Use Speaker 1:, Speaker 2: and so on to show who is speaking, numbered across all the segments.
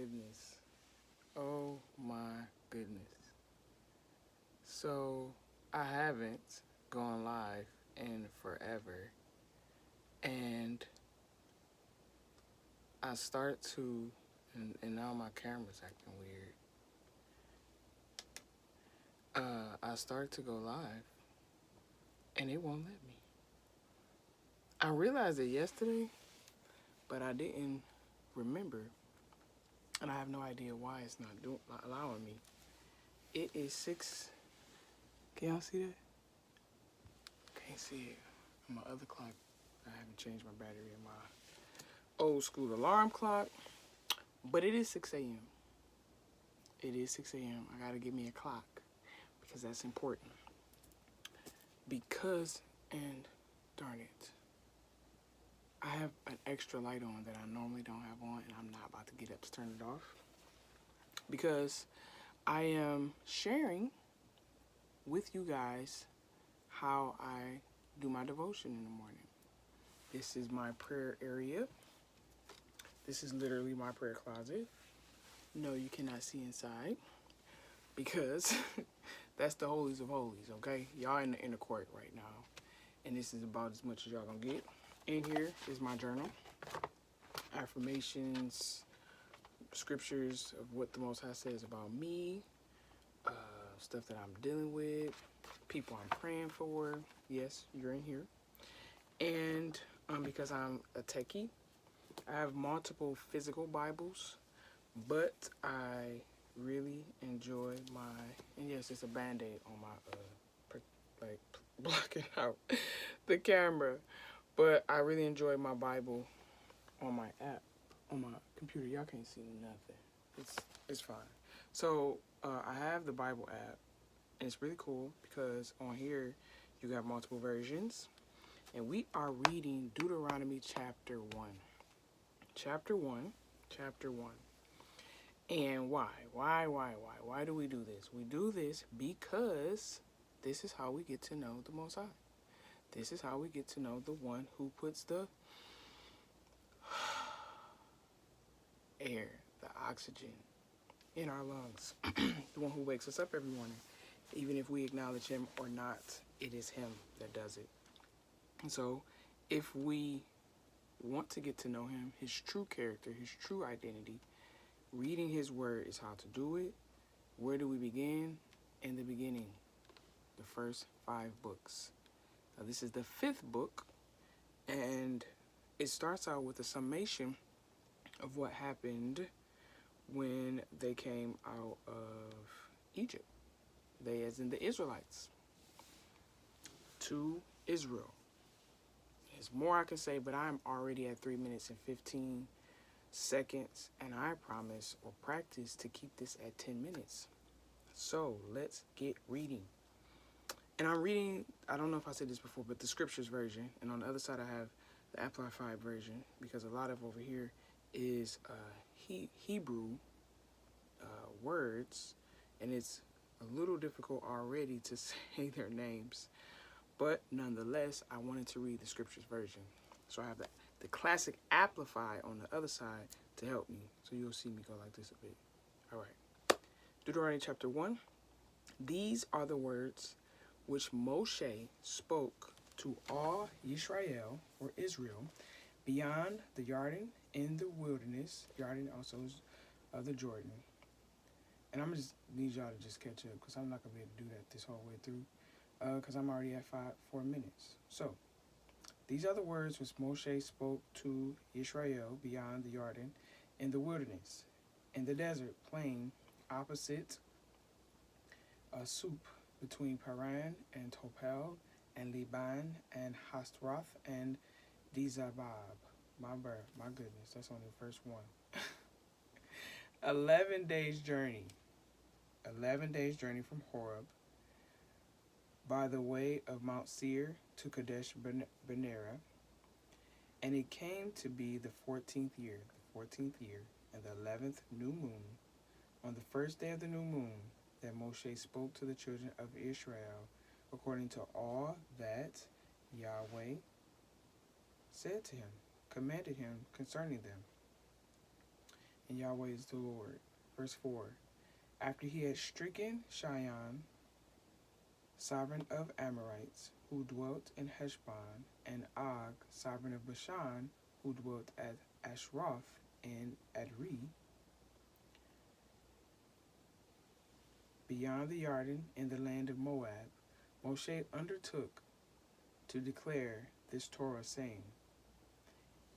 Speaker 1: goodness. Oh my goodness. So I haven't gone live in forever. And I start to, and now my camera's acting weird. I start to go live and it won't let me. I realized it yesterday, but I didn't remember. And I have no idea why it's not allowing me. It is 6. Can y'all see that? Can't see it. On my other clock, I haven't changed my battery in my old school alarm clock. But it is 6 a.m. It is 6 a.m. I gotta give me a clock because that's important. Because, and darn it, I have an extra light on that I normally don't have on, and I'm not about to get up to turn it off. Because I am sharing with you guys how I do my devotion in the morning. This is my prayer area. This is literally my prayer closet. No, you cannot see inside because that's the holies of holies, okay? Y'all in the inner court right now, and this is about as much as y'all gonna get. In here is my journal, affirmations, scriptures of what the Most High says about me, stuff that I'm dealing with, people I'm praying for. Yes, you're in here. And because I'm a techie, I have multiple physical Bibles, but I really enjoy and yes, it's a Band-Aid on my, blocking out the camera, but I really enjoy my Bible on my app, on my computer. Y'all can't see nothing. It's fine. So, I have the Bible app, and it's really cool because on here, you got multiple versions, and we are reading Deuteronomy chapter 1. Chapter 1. And why? Why do we do this? We do this because this is how we get to know the Most High. This is how we get to know the one who puts the air, the oxygen in our lungs. The one who wakes us up every morning. Even if we acknowledge him or not, it is him that does it. And so if we want to get to know him, his true character, his true identity, reading his word is how to do it. Where do we begin? In the beginning, the first 5 books. Now, this is the 5th book, and it starts out with a summation of what happened when they came out of Egypt. They, as in the Israelites, to Israel. There's more I can say, but I'm already at 3 minutes and 15 seconds, and I promise or practice to keep this at 10 minutes. So let's get reading. And I'm reading, I don't know if I said this before, but the scriptures version. And on the other side, I have the Amplified version, because a lot of over here is Hebrew words, and it's a little difficult already to say their names. But nonetheless, I wanted to read the scriptures version. So I have the classic Amplified on the other side to help me. So you'll see me go like this a bit. All right. Deuteronomy chapter 1. These are the words which Moshe spoke to all Israel, or Israel, beyond the Jordan in the wilderness. Jordan also is the Jordan. And I'm just need y'all to just catch up because I'm not going to be able to do that this whole way through because I'm already at 4 minutes. So, these are the words which Moshe spoke to Israel beyond the Jordan in the wilderness, in the desert plain opposite Sup, between Paran and Topel and Liban and Hastroth and Dizabab. My goodness, that's only the first one. 11 days journey. 11 days journey from Horeb by the way of Mount Seir to Kadesh Barnea. And it came to be the 14th year, and the 11th new moon, on the first day of the new moon, that Moshe spoke to the children of Israel according to all that Yahweh said to him, commanded him concerning them. and Yahweh is the Lord. Verse 4. After he had stricken Sihon, sovereign of Amorites, who dwelt in Heshbon, and Og, sovereign of Bashan, who dwelt at Ashroth and Adri, beyond the Jordan in the land of Moab, Moshe undertook to declare this Torah, saying,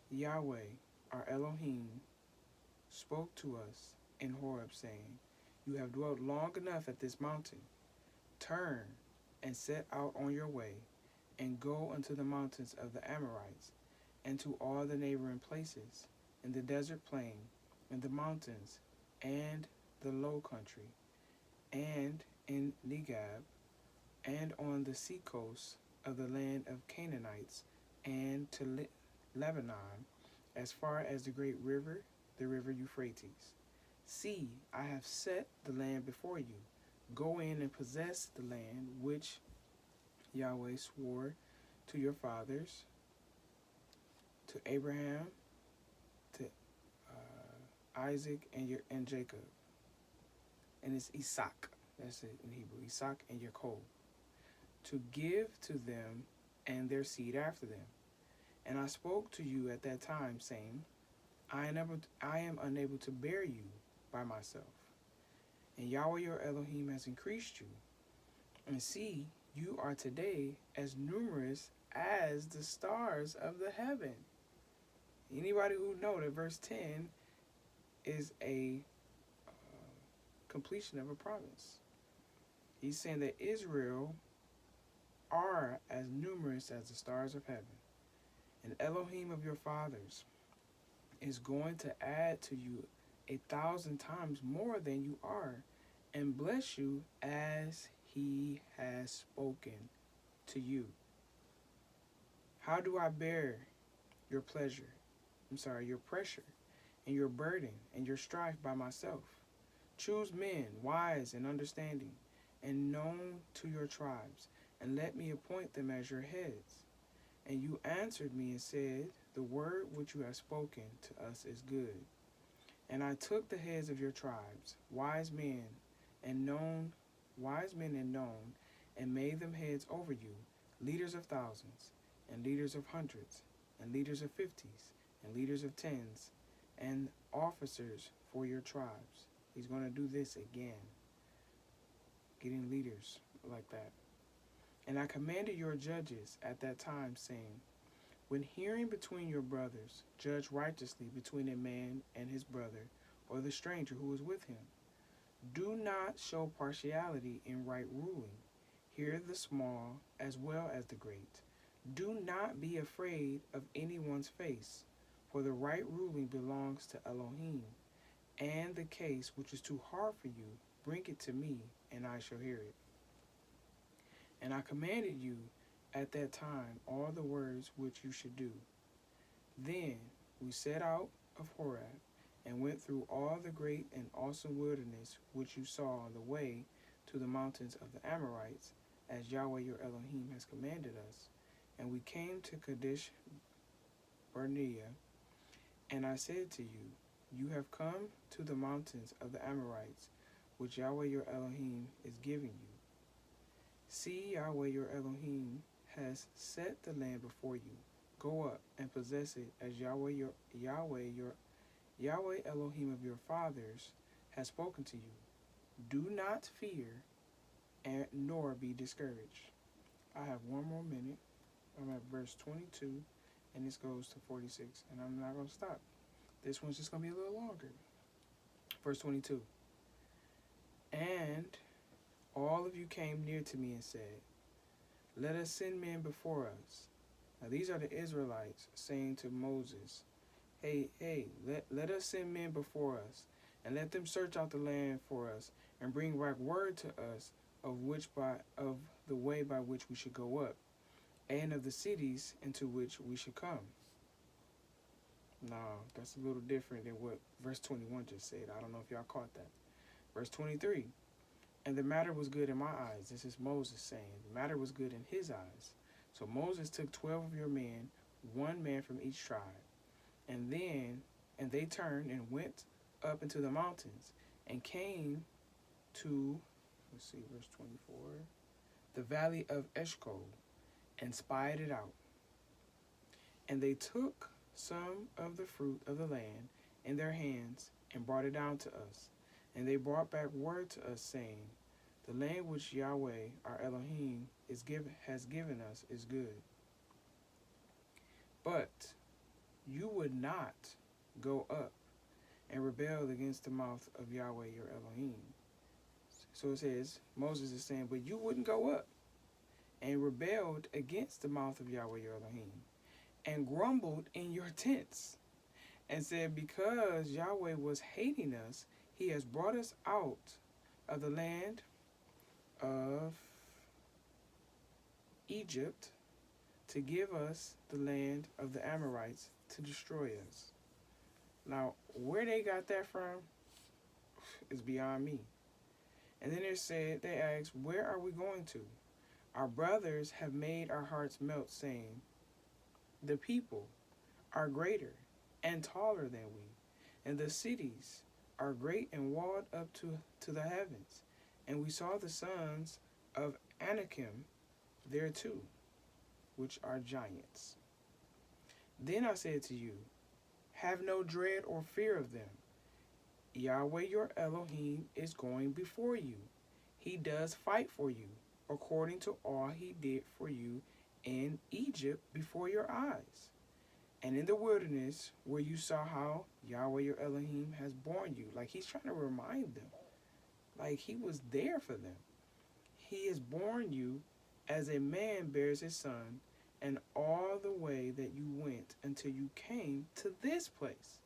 Speaker 1: Yahweh, our Elohim, spoke to us in Horeb, saying, You have dwelt long enough at this mountain. Turn and set out on your way, and go unto the mountains of the Amorites, and to all the neighboring places, in the desert plain, in the mountains, and the low country, and in Negab, and on the sea coast of the land of Canaanites, and to Lebanon, as far as the great river, the river Euphrates. See, I have set the land before you. Go in and possess the land which Yahweh swore to your fathers, to Abraham, to Isaac, and Jacob. And it's Isaac. That's it in Hebrew. Isaac and Yaakov. To give to them and their seed after them. And I spoke to you at that time, saying, I am unable to bear you by myself. And Yahweh your Elohim has increased you. And see, you are today as numerous as the stars of the heaven. Anybody who know that verse 10 is a completion of a promise. He's saying that Israel are as numerous as the stars of heaven. And Elohim of your fathers is going to add to you 1,000 times more than you are, and bless you as he has spoken to you. How do I bear your pressure, and your burden, and your strife by myself? Choose men, wise and understanding, and known to your tribes, and let me appoint them as your heads. And you answered me and said, The word which you have spoken to us is good. And I took the heads of your tribes, wise men and known, and made them heads over you, leaders of thousands, and leaders of hundreds, and leaders of 50s, and leaders of 10s, and officers for your tribes. He's going to do this again, getting leaders like that. And I commanded your judges at that time, saying, When hearing between your brothers, judge righteously between a man and his brother, or the stranger who is with him. Do not show partiality in right ruling. Hear the small as well as the great. Do not be afraid of anyone's face, for the right ruling belongs to Elohim. And the case which is too hard for you, bring it to me, and I shall hear it. And I commanded you at that time all the words which you should do. Then we set out of Horeb, and went through all the great and awesome wilderness which you saw on the way to the mountains of the Amorites, as Yahweh your Elohim has commanded us. And we came to Kadesh Barnea, and I said to you, You have come to the mountains of the Amorites, which Yahweh your Elohim is giving you. See, Yahweh your Elohim has set the land before you. Go up and possess it, as Yahweh Elohim of your fathers has spoken to you. Do not fear, nor be discouraged. I have one more minute. I'm at verse 22, and this goes to 46, and I'm not going to stop. This one's just going to be a little longer. Verse 22. And all of you came near to me and said, Let us send men before us. Now these are the Israelites saying to Moses, let us send men before us, and let them search out the land for us, and bring back word to us of the way by which we should go up, and of the cities into which we should come. Now, that's a little different than what verse 21 just said. I don't know if y'all caught that. Verse 23. And the matter was good in my eyes. This is Moses saying, the matter was good in his eyes. So Moses took 12 of your men, one man from each tribe. And they turned and went up into the mountains and came to, let's see, verse 24, the valley of Eshcol, and spied it out. And they took some of the fruit of the land in their hands and brought it down to us. And they brought back word to us, saying, the land which Yahweh our Elohim has given us is good. But you would not go up and rebel against the mouth of Yahweh your Elohim. So it says, Moses is saying, but you wouldn't go up and rebelled against the mouth of Yahweh your Elohim, and grumbled in your tents, and said, because Yahweh was hating us, he has brought us out of the land of Egypt to give us the land of the Amorites to destroy us. Now, where they got that from is beyond me. And then they asked, where are we going to? Our brothers have made our hearts melt, saying, the people are greater and taller than we, and the cities are great and walled up to the heavens. And we saw the sons of Anakim there too, which are giants. Then I said to you, have no dread or fear of them. Yahweh your Elohim is going before you. He does fight for you, according to all he did for you in Egypt before your eyes. And in the wilderness, where you saw how Yahweh your Elohim has borne you. Like he's trying to remind them. Like he was there for them. He has borne you as a man bears his son, and all the way that you went until you came to this place.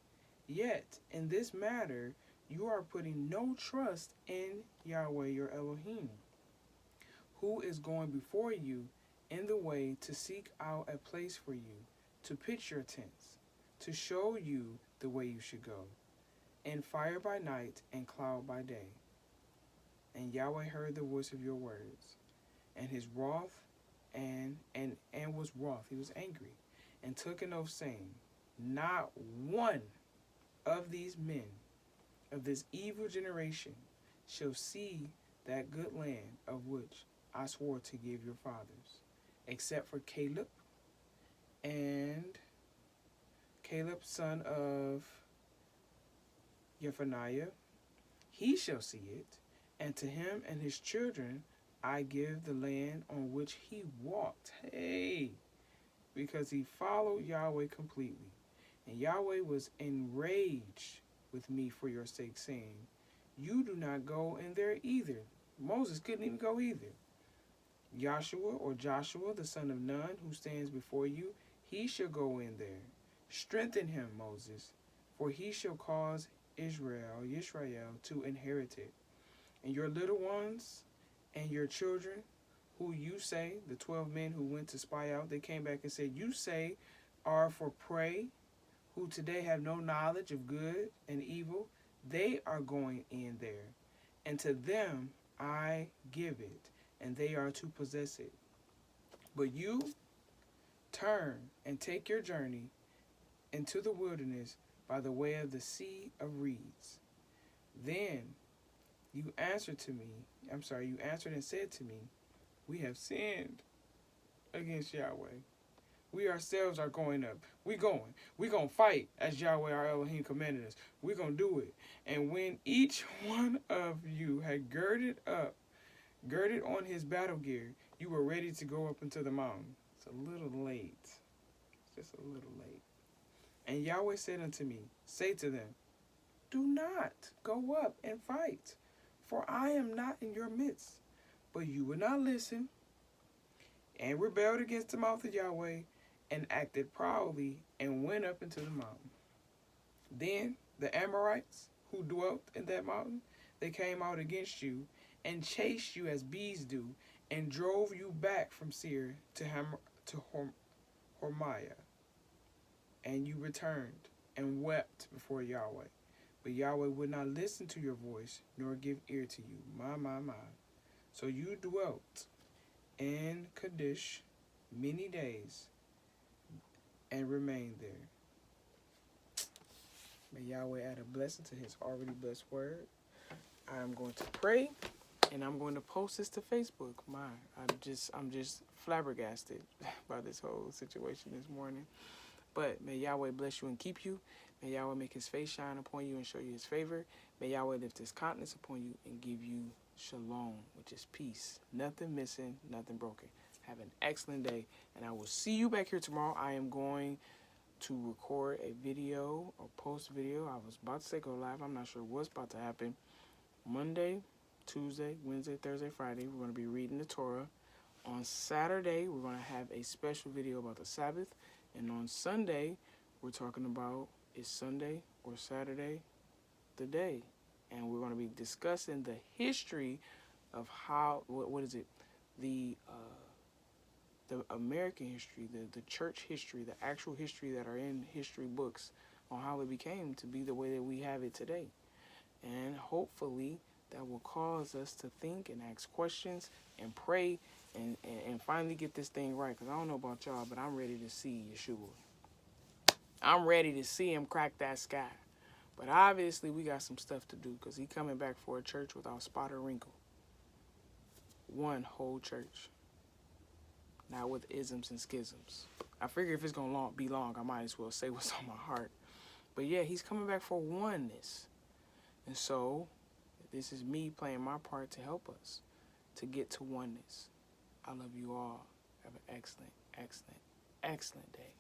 Speaker 1: Yet, in this matter, you are putting no trust in Yahweh your Elohim, who is going before you in the way to seek out a place for you, to pitch your tents, to show you the way you should go, and fire by night and cloud by day. And Yahweh heard the voice of your words, and his wrath, and was wroth. He was angry, and took an oath, saying, not one of these men of this evil generation shall see that good land of which I swore to give your fathers, except for Caleb, and Caleb son of Yephaniah, he shall see it, and to him and his children I give the land on which he walked. Hey, because he followed Yahweh completely. And Yahweh was enraged with me for your sake, saying, you do not go in there either. Moses couldn't even go either. Joshua, the son of Nun, who stands before you, he shall go in there. Strengthen him, Moses, for he shall cause Yisrael, to inherit it. And your little ones and your children, who you say, the 12 men who went to spy out, they came back and said, you say are for prey, who today have no knowledge of good and evil, they are going in there. And to them I give it, and they are to possess it. But you turn and take your journey into the wilderness by the way of the sea of reeds. Then you answered and said to me, we have sinned against Yahweh. We ourselves are going up. We're going to fight as Yahweh our Elohim commanded us. We're going to do it. And when each one of you had girded on his battle gear, you were ready to go up into the mountain. It's a little late. It's just a little late. And Yahweh said unto me, say to them, do not go up and fight, for I am not in your midst. But you would not listen, and rebelled against the mouth of Yahweh, and acted proudly, and went up into the mountain. Then the Amorites, who dwelt in that mountain, they came out against you, and chased you as bees do, and drove you back from Seir to Hormaiah. And you returned, and wept before Yahweh. But Yahweh would not listen to your voice, nor give ear to you. My. So you dwelt in Kadesh many days, and remained there. May Yahweh add a blessing to his already blessed word. I am going to pray, and I'm going to post this to Facebook. I'm just flabbergasted by this whole situation this morning. But may Yahweh bless you and keep you. May Yahweh make his face shine upon you and show you his favor. May Yahweh lift his countenance upon you and give you shalom, which is peace. Nothing missing, nothing broken. Have an excellent day, and I will see you back here tomorrow. I am going to record a video or post a video. I was about to say go live. I'm not sure what's about to happen. Monday, Tuesday, Wednesday, Thursday, Friday, we're going to be reading the Torah. On Saturday, we're going to have a special video about the Sabbath. And on Sunday, we're talking about, is Sunday or Saturday the day? And we're going to be discussing the history of how, what is it? The American history, the church history, the actual history that are in history books on how it became to be the way that we have it today. And hopefully that will cause us to think and ask questions and pray and finally get this thing right. Because I don't know about y'all, but I'm ready to see Yeshua. I'm ready to see him crack that sky. But obviously we got some stuff to do because he coming back for a church without spot or wrinkle. One whole church. Not with isms and schisms. I figure if it's going to be long, I might as well say what's on my heart. But yeah, he's coming back for oneness. And so, this is me playing my part to help us to get to oneness. I love you all. Have an excellent, excellent, excellent day.